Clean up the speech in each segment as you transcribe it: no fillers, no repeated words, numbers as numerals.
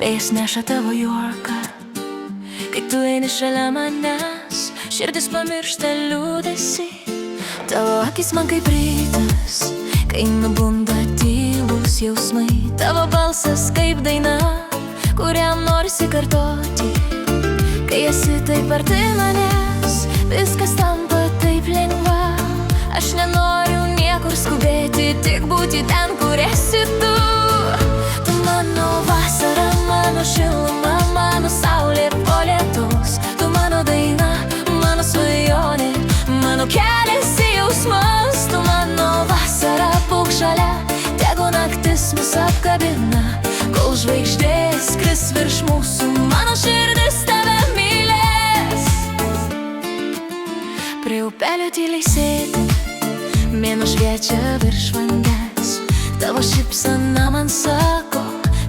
Vėjas neša tavo juoką, kai tu eini šalia manęs, širdis pamiršta liūdesį. Tavo akis man kaip rytas, kai nubunda tylūs jausmai. Tavo balsas kaip daina, kuriam norisi kartoti. Kai esi taip arti manęs, viskas tampa taip lengva. Aš nenoriu niekur skubėti, tik būti ten, kur esi tu. Tu mano vasara, mano šiluma, mano saulė po lietaus. Tu mano daina, mano svajonė, mano kelias į jausmus. Tu mano vasara, būk šalia, tegu naktis mus apkabina. Kol žvaigždės skris virš mūsų, mano širdis tave mylės. Prie upelio tyliai sėdi, mėnuo šviečia virš vandens. Tavo šypsena man sako,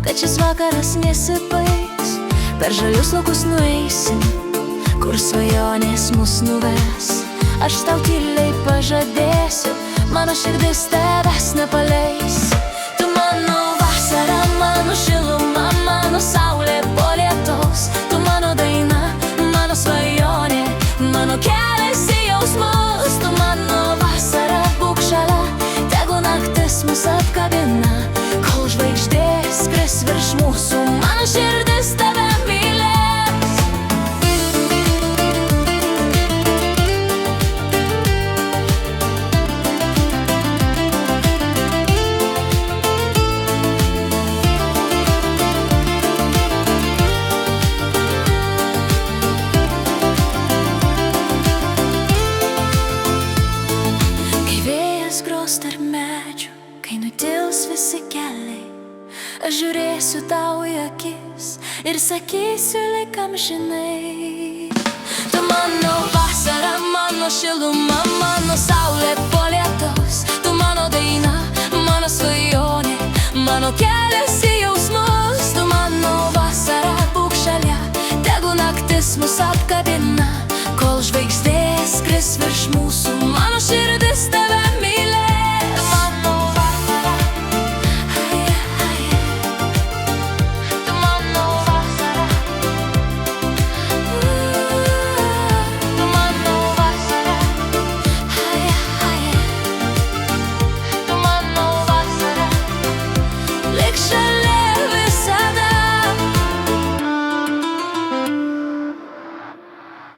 kad šis vakaras nesibaigs. Per žalius laukus nueisim, kur svajonės mus nuves. Aš tau tyliai pažadėsiu, mano širdis tavęs nepaleis. Tu mano vasara, mano šiluma, mano saulė po lietaus. Tu mano daina, mano svajonė, mano kelias į jausmus. Tu mano vasara, būk šalia, tegu naktis mus apkabina. Kol žvaigždės skris virš mūsų, mano širdis tave mylės. Kai vėjas gros tarp medžių, kai nutils visi keliai, aš žiūrėsiu tau į akis ir sakysiu lyg amžinai. Tu mano vasara, mano šiluma, mano saulė po lietaus. Tu mano daina, mano svajonė, mano kelias į jausmus. Tu mano vasara, būk šalia, tegu naktis mus apkabina. Kol žvaigždės skris virš mūsų, mano širdis